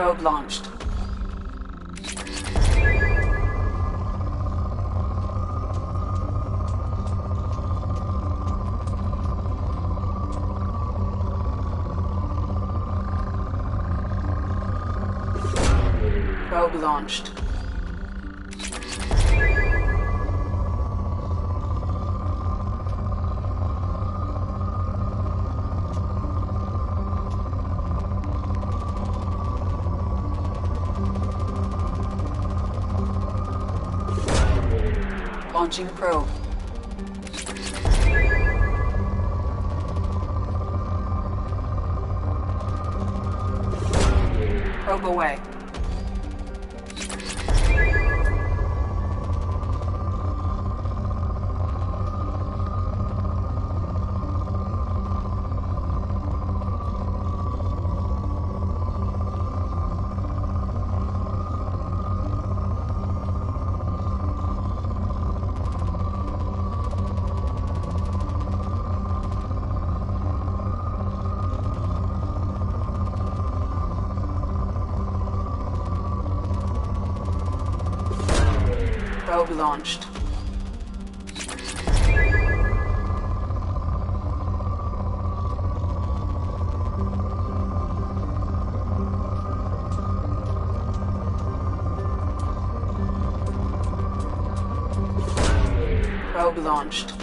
Probe launched. Probe launched. Launching probe. Probe away. Probe launched. Probe launched.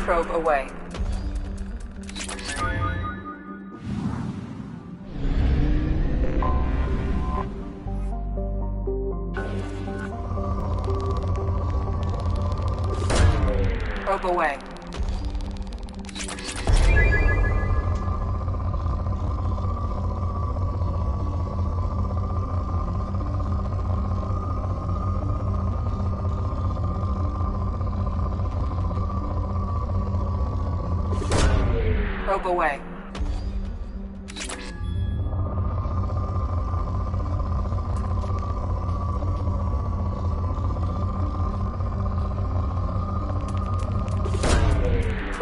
Probe away. Probe away. Probe away.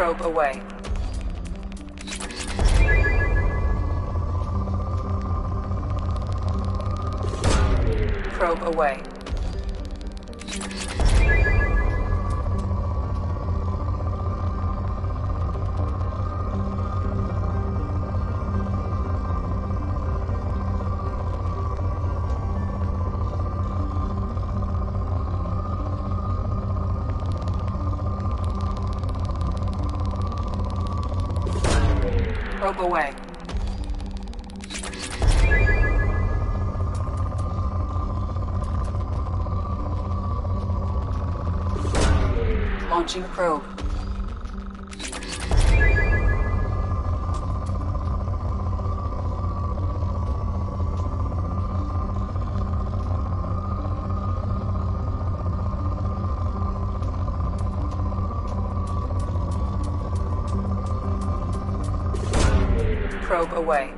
Probe away. Probe away. Probe away. Launching probe. Probe away.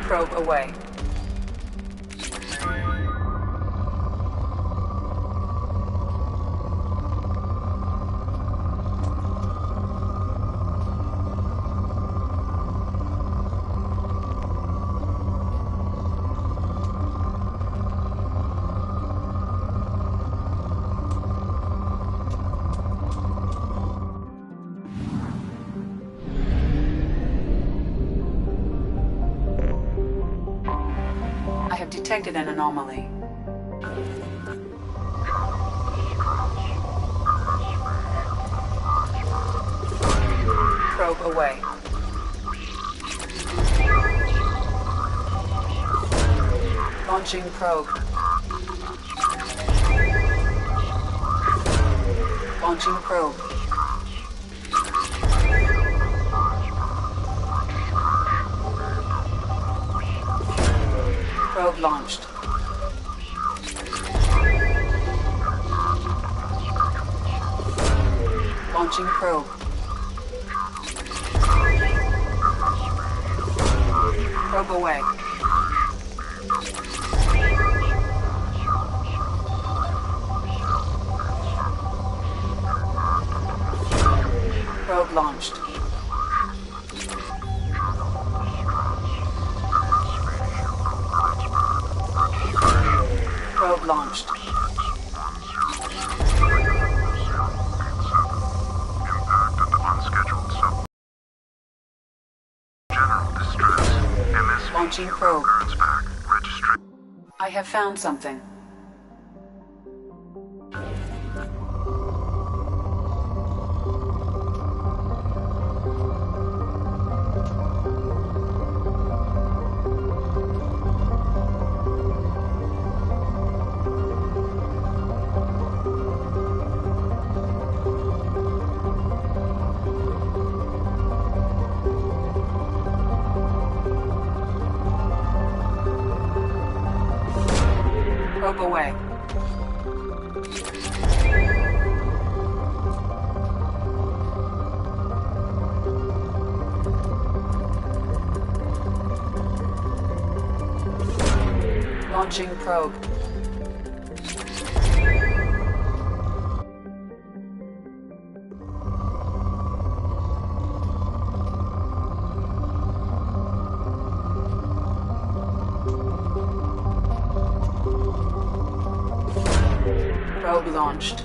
Probe away. I have detected an anomaly. Probe away. Launching probe. Launching probe. Probe launched. Launching probe. Probe away. Probe launched. Probe launched. Impact and unscheduled sub. General distress. MSV. Launching probe. Birds back. Registry. I have found something. Probe away. Launching probe. Probe launched.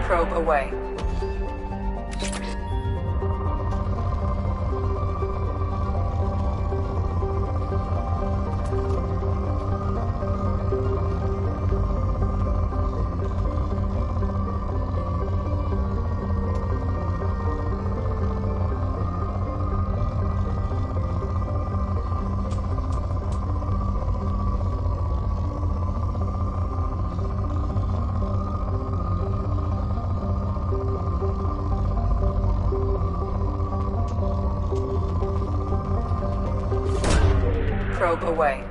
Probe away. Probe away.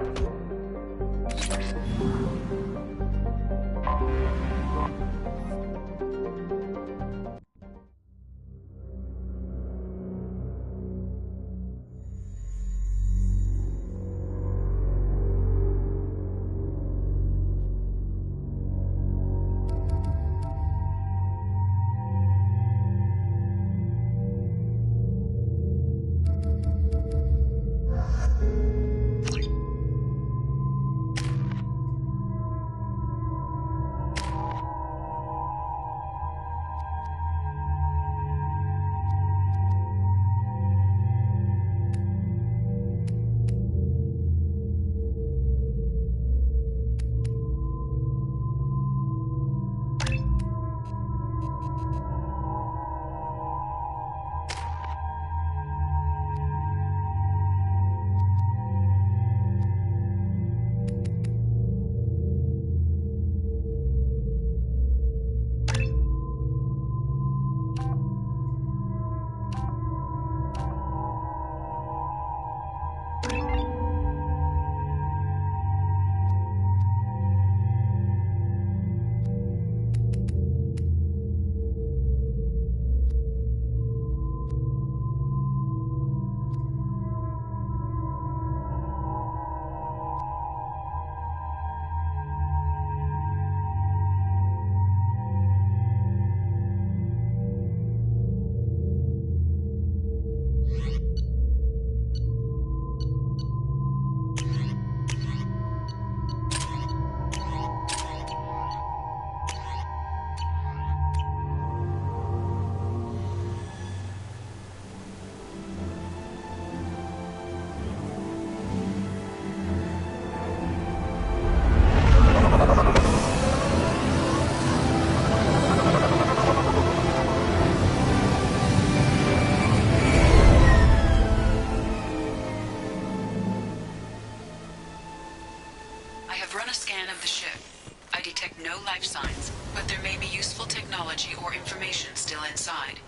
No life signs, but there may be useful technology or information still inside.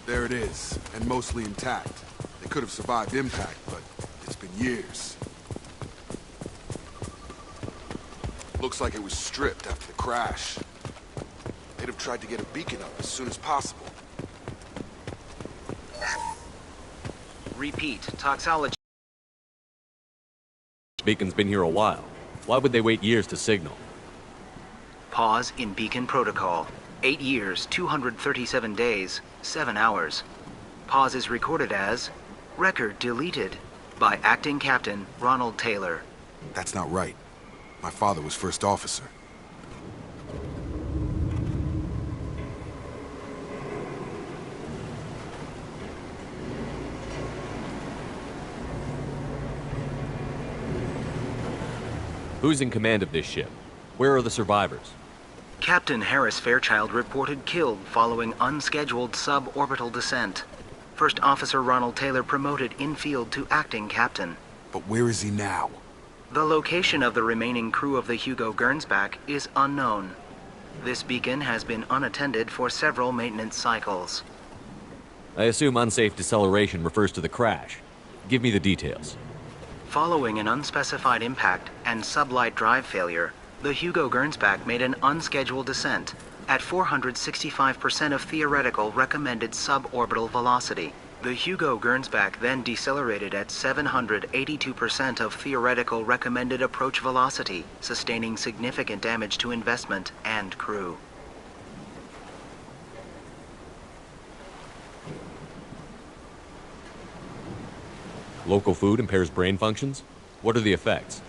There it is, and mostly intact. They could have survived impact, but it's been years. Looks like it was stripped after the crash. They'd have tried to get a beacon up as soon as possible. Repeat, toxology. Beacon's been here a while. Why would they wait years to signal? Pause in beacon protocol. 8 years, 237 days, 7 hours. Pause is recorded as record deleted by Acting Captain Ronald Taylor. That's not right. My father was first officer. Who's in command of this ship? Where are the survivors? Captain Harris Fairchild reported killed following unscheduled suborbital descent. First Officer Ronald Taylor promoted Infil to acting captain. But where is he now? The location of the remaining crew of the Hugo Gernsback is unknown. This beacon has been unattended for several maintenance cycles. I assume unsafe deceleration refers to the crash. Give me the details. Following an unspecified impact and sublight drive failure, the Hugo Gernsback made an unscheduled descent at 465% of theoretical recommended suborbital velocity. The Hugo Gernsback then decelerated at 782% of theoretical recommended approach velocity, sustaining significant damage to investment and crew. Local food impairs brain functions? What are the effects?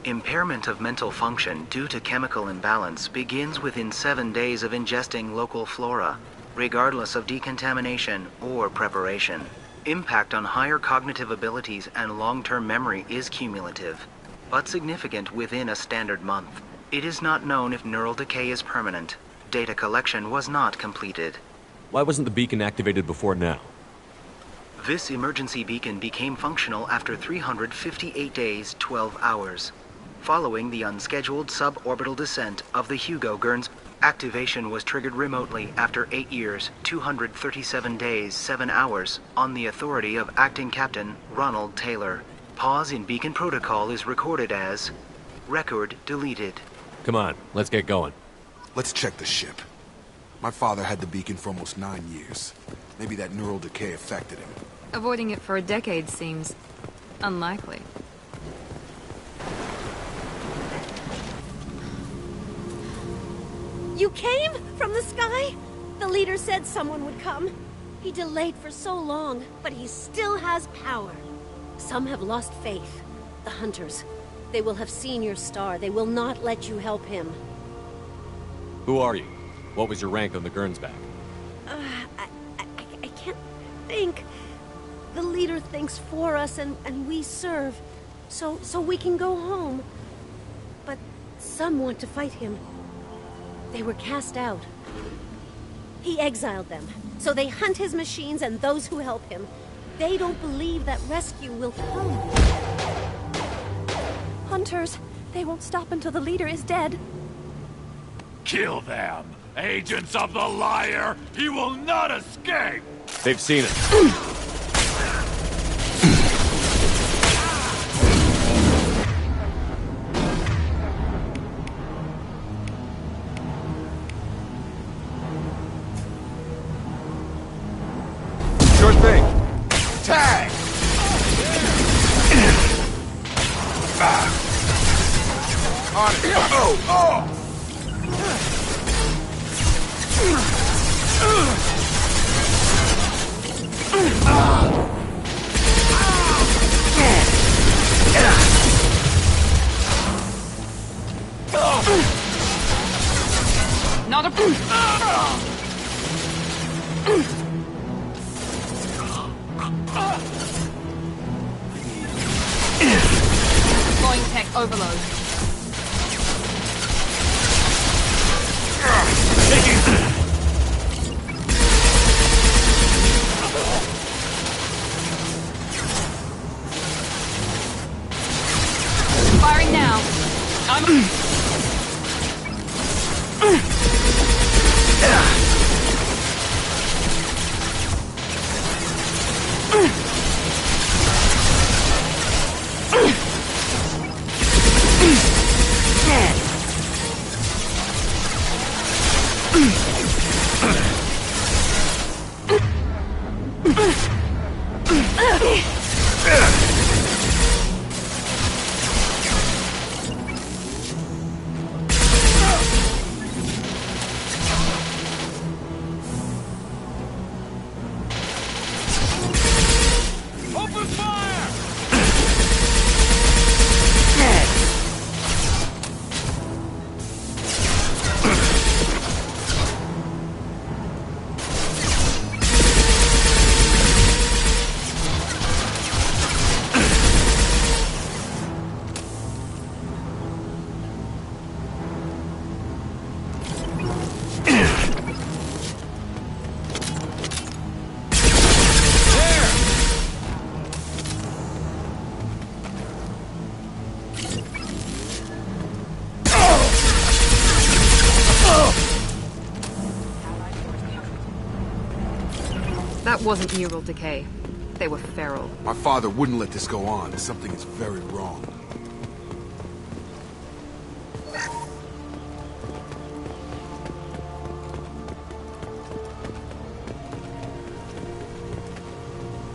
Impairment of mental function due to chemical imbalance begins within 7 days of ingesting local flora, regardless of decontamination or preparation. Impact on higher cognitive abilities and long-term memory is cumulative, but significant within a standard month. It is not known if neural decay is permanent. Data collection was not completed. Why wasn't the beacon activated before now? This emergency beacon became functional after 358 days, 12 hours, following the unscheduled suborbital descent of the Hugo Gerns. Activation was triggered remotely after 8 years, 237 days, 7 hours, on the authority of Acting Captain Ronald Taylor. Pause in beacon protocol is recorded as record deleted. Come on, let's get going. Let's check the ship. My father had the beacon for almost 9 years. Maybe that neural decay affected him. Avoiding it for a decade seems unlikely. You came from the sky? The leader said someone would come. He delayed for so long, but he still has power. Some have lost faith. The hunters. They will have seen your star. They will not let you help him. Who are you? What was your rank on the Gernsback? I can't think. The leader thinks for us and we serve. So we can go home. But some want to fight him. They were cast out. He exiled them. So they hunt his machines and those who help him. They don't believe that rescue will come. Hunters, they won't stop until the leader is dead. Kill them! Agents of the liar! He will not escape! They've seen it. Sure thing. Tag! On it. Oh! Not a... Deploying tech overload. Firing now. I'm... Open fire! That wasn't neural decay. They were feral. My father wouldn't let this go on. Something is very wrong.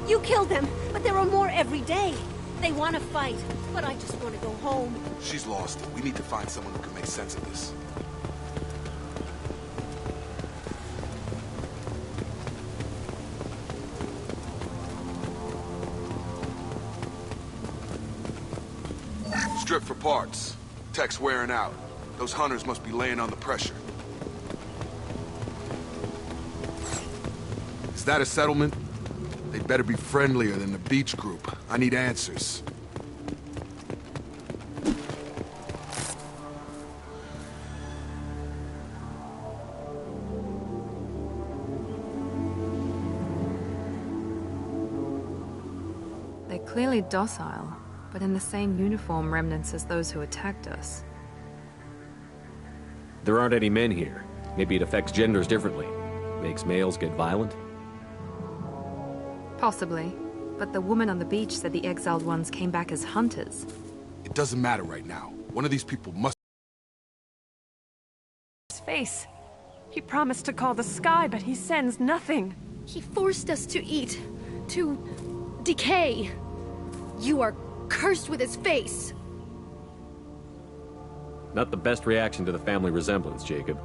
You killed them, but there are more every day. They want to fight, but I just want to go home. She's lost. We need to find someone who can make sense of this. Strip for parts. Tech's wearing out. Those hunters must be laying on the pressure. Is that a settlement? They'd better be friendlier than the beach group. I need answers. They're clearly docile, but in the same uniform remnants as those who attacked us. There aren't any men here. Maybe it affects genders differently. Makes males get violent? Possibly. But the woman on the beach said the exiled ones came back as hunters. It doesn't matter right now. One of these people must... His face. He promised to call the sky, but he sends nothing. He forced us to eat, to decay. You are cursed with his face. Not the best reaction to the family resemblance, Jacob.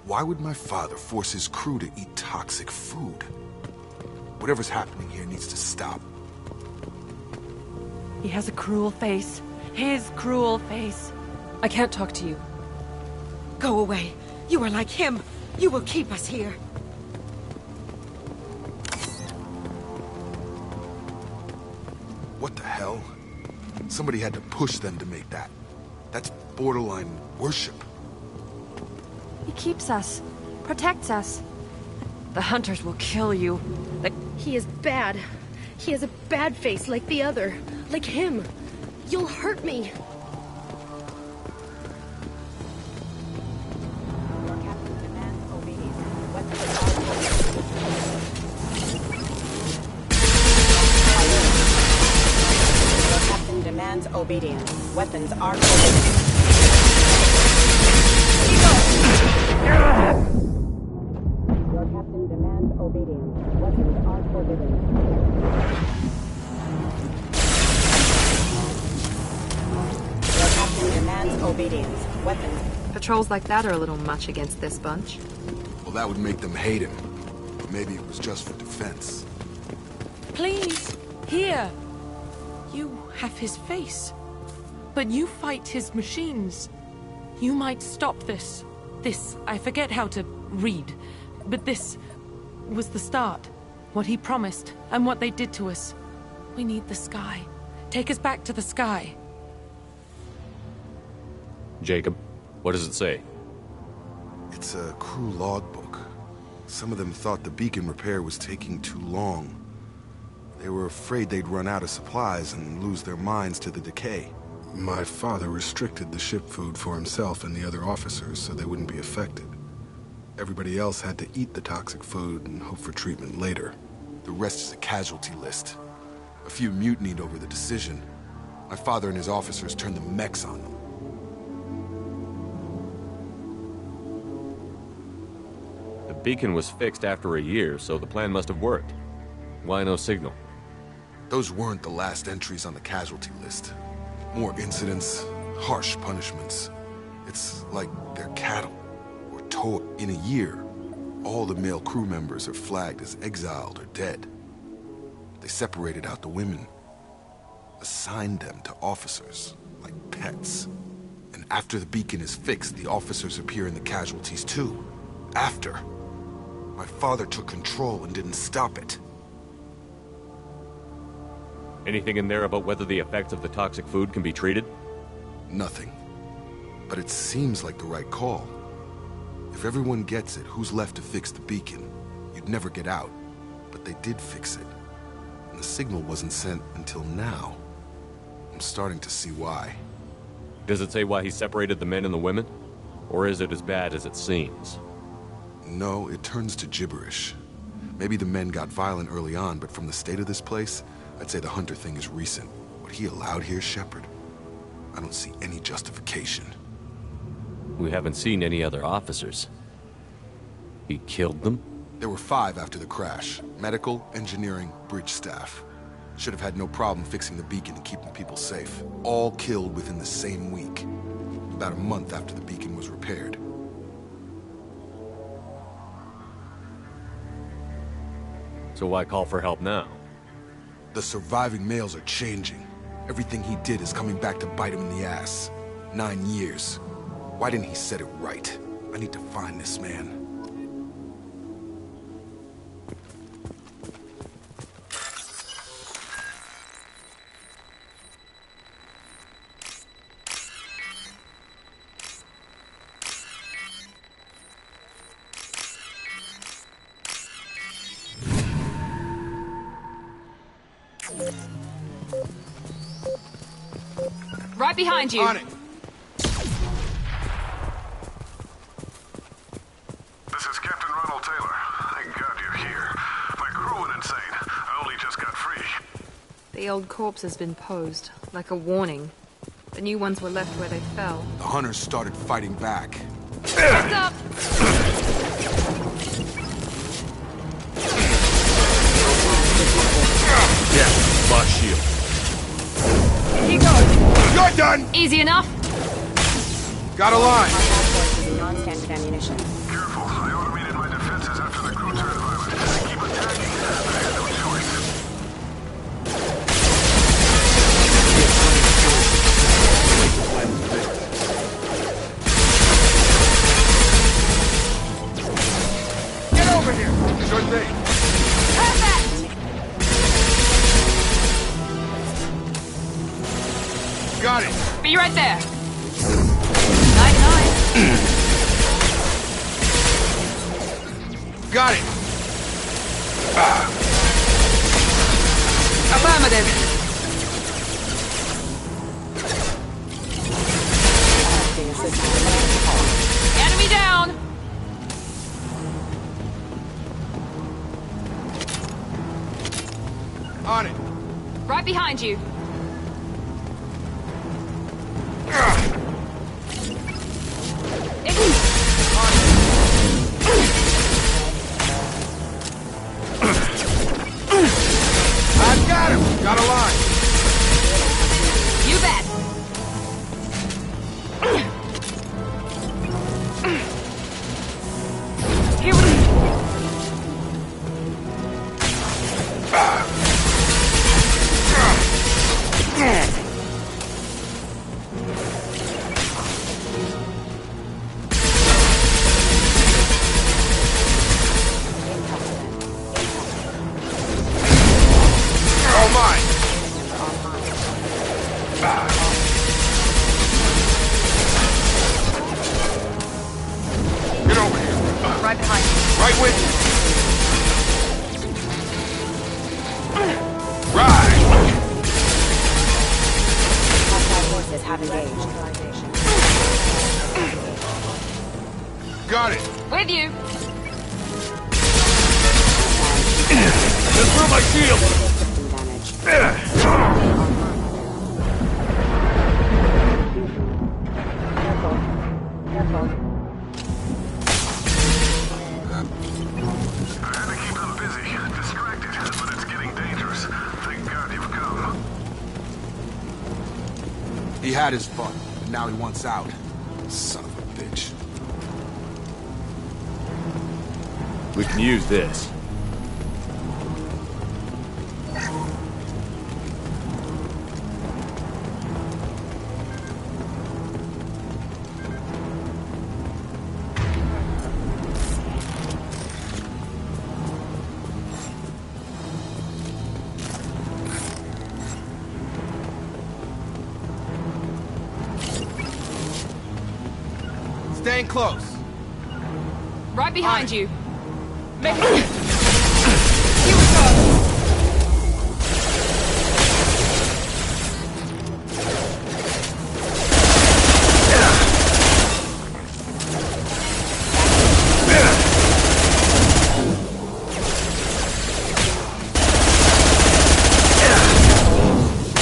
Why would my father force his crew to eat toxic food? Whatever's happening here needs to stop. He has a cruel face. His cruel face. I can't talk to you. Go away. You are like him. You will keep us here. What the hell? Somebody had to push them to make that. That's borderline worship. He keeps us. Protects us. The hunters will kill you. He is bad. He has a bad face like the other. Like him. You'll hurt me. Demands obedience. Weapons are forbidden. Your captain demands obedience. Weapons are forbidden. Your captain demands obedience. Weapons. Patrols like that are a little much against this bunch. Well, that would make them hate him. Maybe it was just for defense. Please, here. You have his face. But you fight his machines. You might stop this. This, I forget how to read. But this was the start. What he promised, and what they did to us. We need the sky. Take us back to the sky. Jacob, what does it say? It's a crew logbook. Some of them thought the beacon repair was taking too long. They were afraid they'd run out of supplies and lose their minds to the decay. My father restricted the ship food for himself and the other officers so they wouldn't be affected. Everybody else had to eat the toxic food and hope for treatment later. The rest is a casualty list. A few mutinied over the decision. My father and his officers turned the mechs on them. The beacon was fixed after a year, so the plan must have worked. Why no signal? Those weren't the last entries on the casualty list. More incidents, harsh punishments. It's like they're cattle, or towed. In a year, all the male crew members are flagged as exiled or dead. They separated out the women, assigned them to officers, like pets. And after the beacon is fixed, the officers appear in the casualties too. After. My father took control and didn't stop it. Anything in there about whether the effects of the toxic food can be treated? Nothing. But it seems like the right call. If everyone gets it, who's left to fix the beacon? You'd never get out. But they did fix it. And the signal wasn't sent until now. I'm starting to see why. Does it say why he separated the men and the women? Or is it as bad as it seems? No, it turns to gibberish. Maybe the men got violent early on, but from the state of this place, I'd say the Hunter thing is recent. What he allowed here, Shepard, I don't see any justification. We haven't seen any other officers. He killed them? There were 5 after the crash. Medical, engineering, bridge staff. Should have had no problem fixing the beacon and keeping people safe. All killed within the same week. About a month after the beacon was repaired. So why call for help now? The surviving males are changing. Everything he did is coming back to bite him in the ass. 9 years. Why didn't he set it right? I need to find this man. Right behind you. On it. The old corpse has been posed, like a warning. The new ones were left where they fell. The hunters started fighting back. Heads up! Yeah, lost shield. Here you go! You're done! Easy enough? Got a line! Non-standard ammunition. Careful, I automated my defenses after the crew turned violent. Keep attacking. I had no choice. Get over here! Sure thing. Perfect! Got it! Be right there! Night-night. Got it! Affirmative. Enemy down! On it! Right behind you. I got him! Got a line! You bet. Here we go. Oh my! Get over here! Right behind you. Right with you! Right! Hostile forces have engaged. Got it! With you. Just throw my shield! System damage. Careful. Careful. I had to keep them busy, distracted, but it's getting dangerous. Thank God you've come. He had his fun, but now he wants out. Son of a bitch. We can use this. Staying close. Right behind you. Make it. Here we go.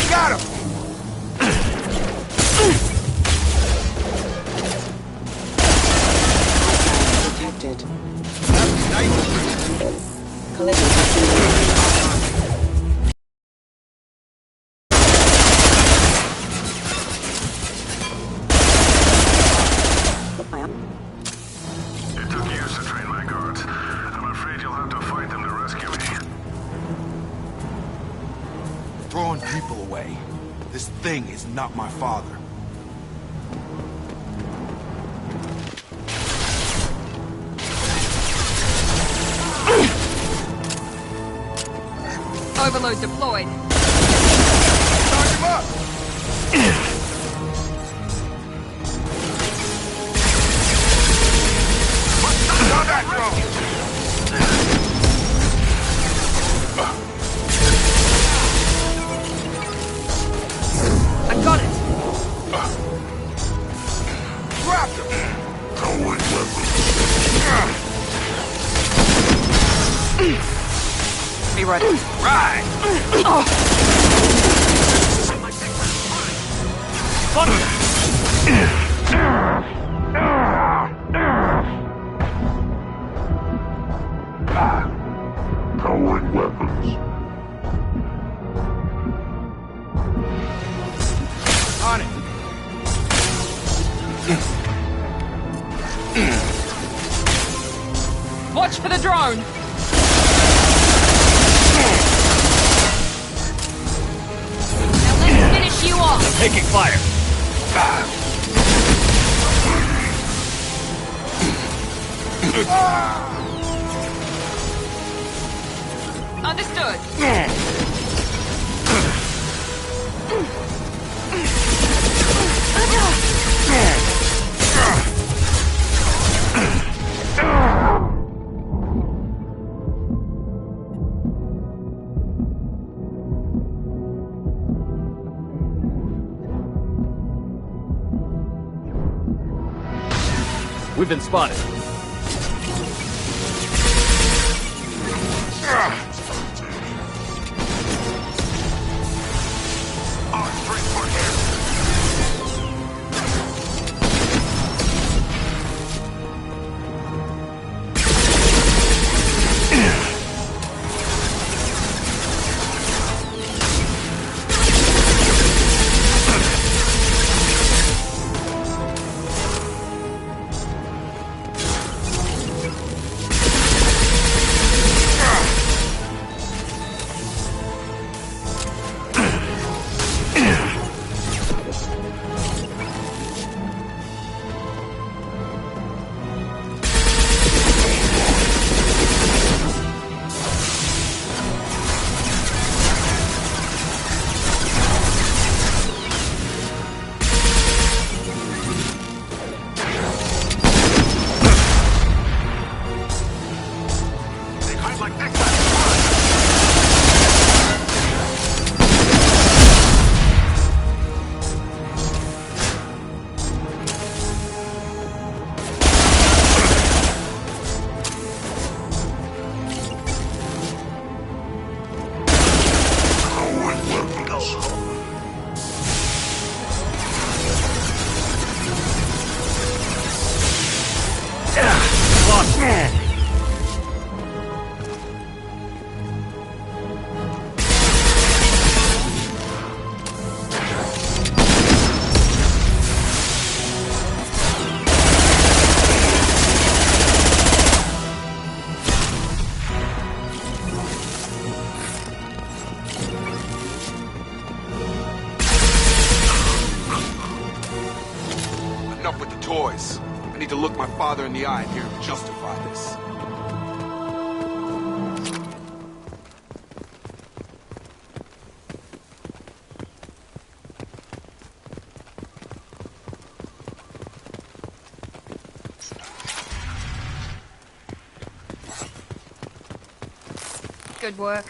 Got him! Detected. Nice. Collision testing. It took years to train my guards. I'm afraid you'll have to fight them to rescue me. Throwing people away. This thing is not my father. Overload deployed. Charge him up! Got that drone! I got it. Dropped him! Be ready. Right! Oh. Powering weapons. On it. Watch for the drone. Now let's finish you off. Taking fire. Understood. We've been spotted. Enough with the toys. I need to look my father in the eye and hear him justify this. Good work.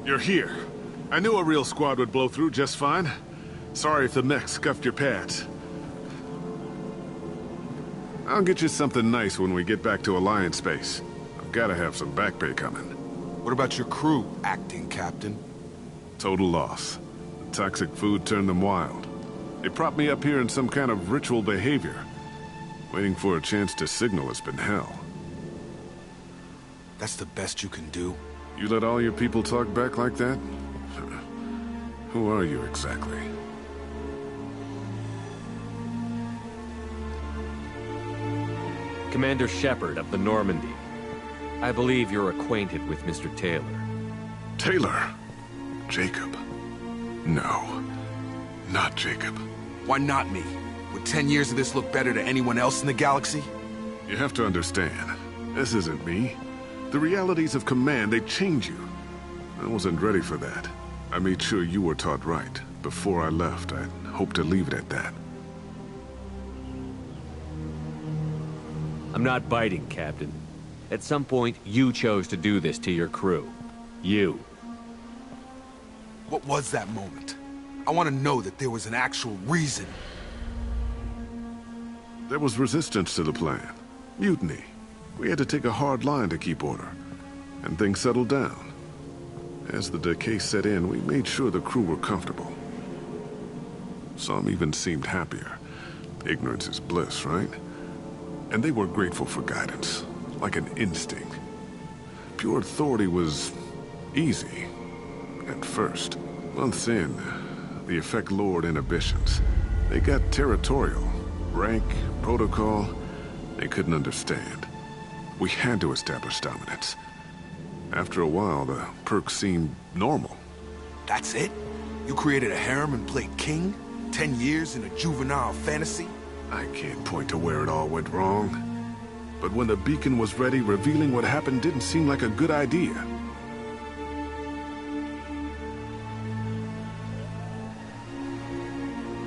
You're here. I knew a real squad would blow through just fine. Sorry if the mech scuffed your pads. I'll get you something nice when we get back to Alliance space. I've gotta have some back pay coming. What about your crew, acting captain? Total loss. The toxic food turned them wild. They propped me up here in some kind of ritual behavior. Waiting for a chance to signal has been hell. That's the best you can do? You let all your people talk back like that? Who are you exactly? Commander Shepard of the Normandy. I believe you're acquainted with Mr. Taylor. Taylor? Jacob? No. Not Jacob. Why not me? Would 10 years of this look better to anyone else in the galaxy? You have to understand, this isn't me. The realities of command, they change you. I wasn't ready for that. I made sure you were taught right. Before I left, I hoped to leave it at that. I'm not biting, Captain. At some point, you chose to do this to your crew. You. What was that moment? I want to know that there was an actual reason. There was resistance to the plan. Mutiny. We had to take a hard line to keep order. And things settled down. As the decay set in, we made sure the crew were comfortable. Some even seemed happier. Ignorance is bliss, right? And they were grateful for guidance, like an instinct. Pure authority was easy, at first. Months in, the effect lowered inhibitions. They got territorial. Rank, protocol, they couldn't understand. We had to establish dominance. After a while, the perks seemed normal. That's it? You created a harem and played king? 10 years in a juvenile fantasy? I can't point to where it all went wrong. But when the beacon was ready, revealing what happened didn't seem like a good idea.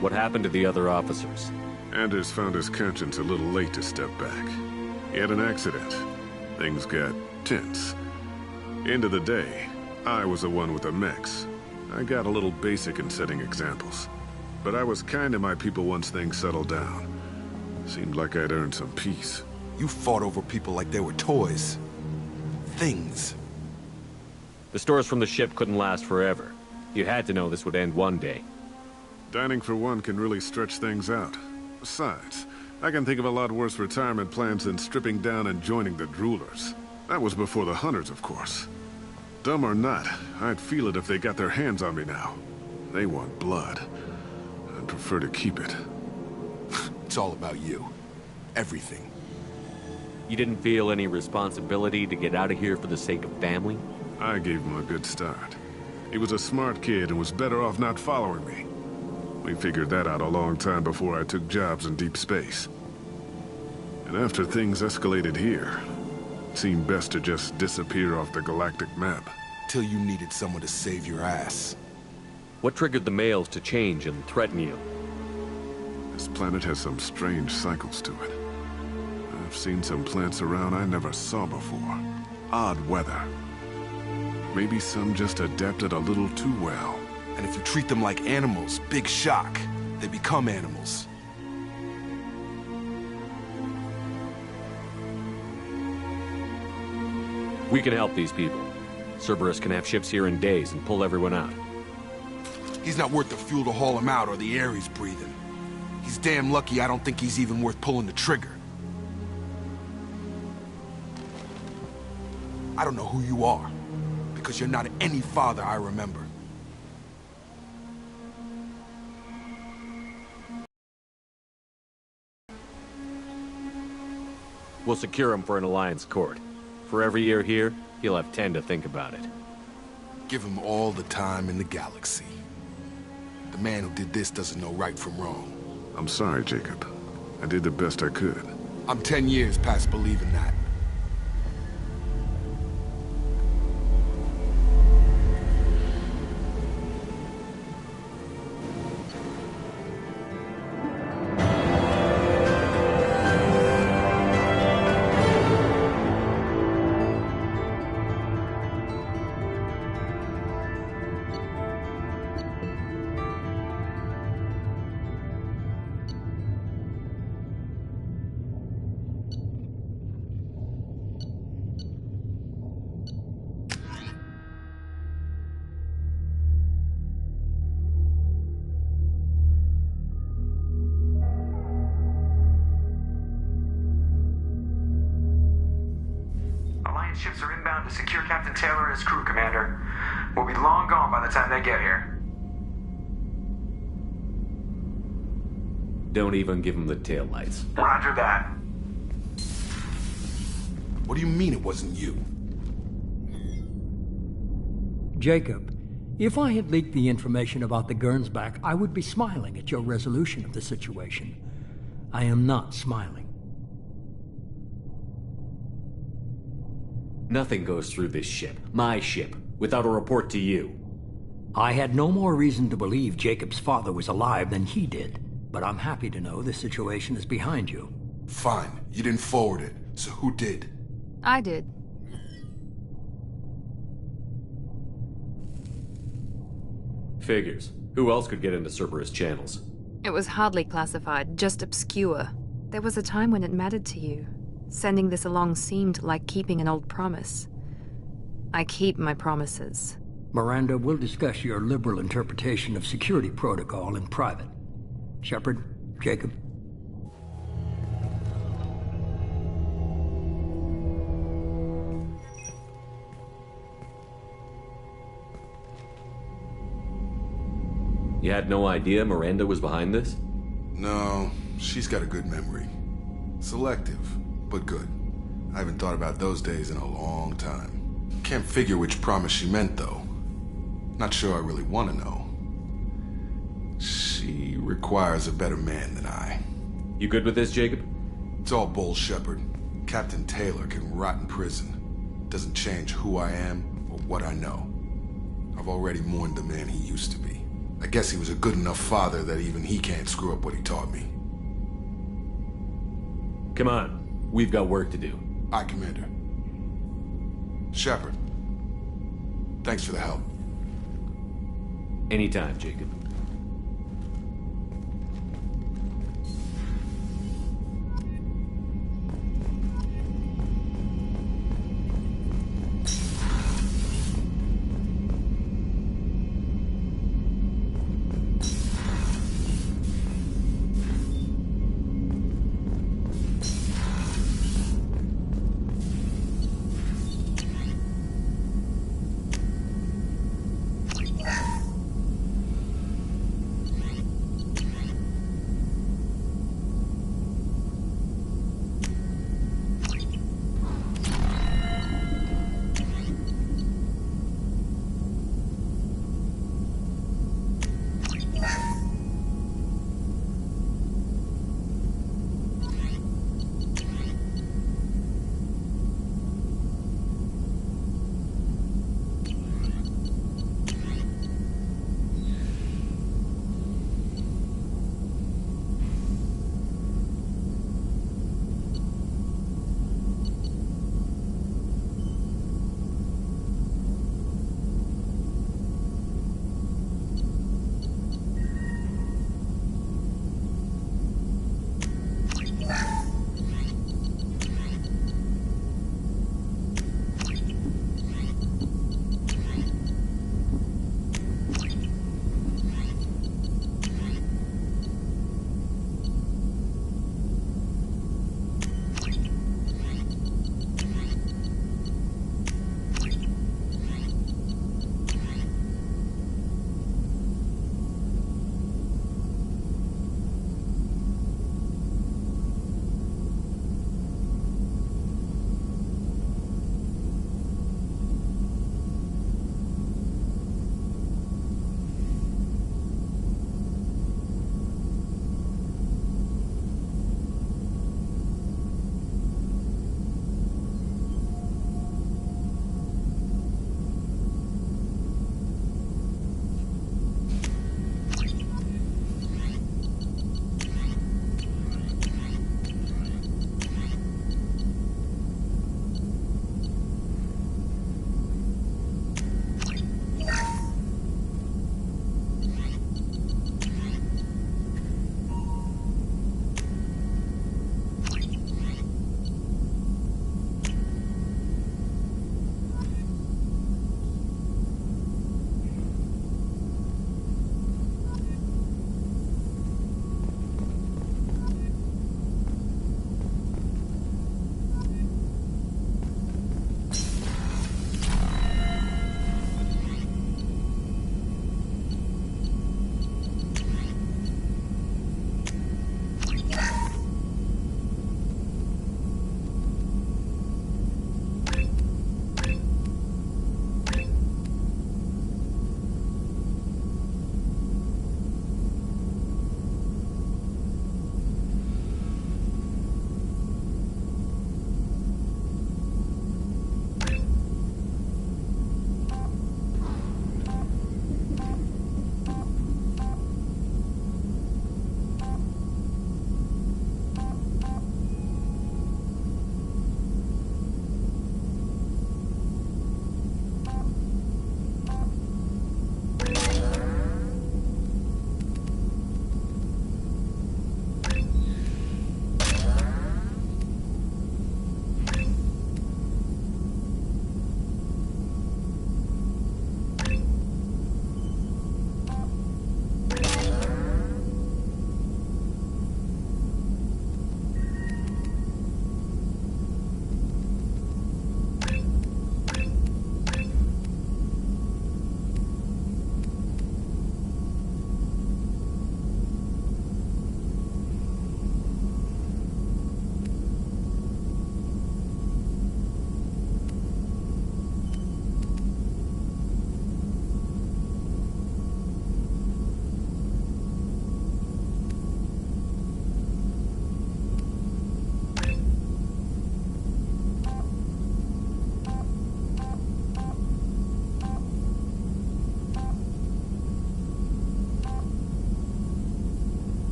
What happened to the other officers? Anders found his conscience a little late to step back. He had an accident. Things got tense. End of the day, I was the one with the mechs. I got a little basic in setting examples. But I was kind to my people once things settled down. Seemed like I'd earned some peace. You fought over people like they were toys. Things. The stores from the ship couldn't last forever. You had to know this would end one day. Dining for one can really stretch things out. Besides, I can think of a lot worse retirement plans than stripping down and joining the droolers. That was before the hunters, of course. Dumb or not, I'd feel it if they got their hands on me now. They want blood. I'd prefer to keep it. It's all about you. Everything. You didn't feel any responsibility to get out of here for the sake of family? I gave him a good start. He was a smart kid and was better off not following me. We figured that out a long time before I took jobs in deep space. And after things escalated here, it seemed best to just disappear off the galactic map. Till you needed someone to save your ass. What triggered the males to change and threaten you? This planet has some strange cycles to it. I've seen some plants around I never saw before. Odd weather. Maybe some just adapted a little too well. And if you treat them like animals, big shock. They become animals. We can help these people. Cerberus can have ships here in days and pull everyone out. He's not worth the fuel to haul him out or the air he's breathing. He's damn lucky I don't think he's even worth pulling the trigger. I don't know who you are, because you're not any father I remember. We'll secure him for an Alliance court. For every year here, he'll have 10 to think about it. Give him all the time in the galaxy. The man who did this doesn't know right from wrong. I'm sorry, Jacob. I did the best I could. I'm 10 years past believing that. Ships are inbound to secure Captain Taylor and his crew, Commander. We'll be long gone by the time they get here. Don't even give him the taillights. Roger that. What do you mean it wasn't you? Jacob, if I had leaked the information about the Gernsback, I would be smiling at your resolution of the situation. I am not smiling. Nothing goes through this ship, my ship, without a report to you. I had no more reason to believe Jacob's father was alive than he did, but I'm happy to know the situation is behind you. Fine, you didn't forward it, so who did? I did. Figures. Who else could get into Cerberus channels? It was hardly classified, just obscure. There was a time when it mattered to you. Sending this along seemed like keeping an old promise. I keep my promises. Miranda, we'll discuss your liberal interpretation of security protocol in private. Shepard, Jacob. You had no idea Miranda was behind this? No, she's got a good memory. Selective, but good. I haven't thought about those days in a long time. Can't figure which promise she meant, though. Not sure I really want to know. She requires a better man than I. You good with this, Jacob? It's all bull, Shepard. Captain Taylor can rot in prison. Doesn't change who I am or what I know. I've already mourned the man he used to be. I guess he was a good enough father that even he can't screw up what he taught me. Come on. We've got work to do. Aye, Commander. Shepard. Thanks for the help. Anytime, Jacob.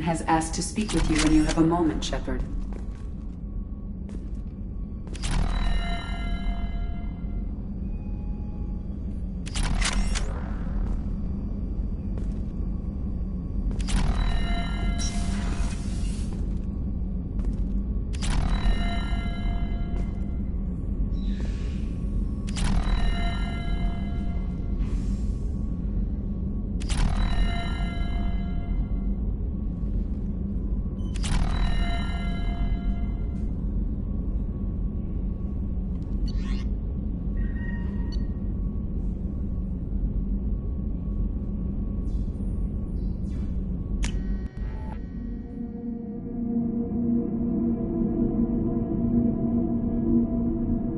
has asked to speak with you when you have a moment, Shepard.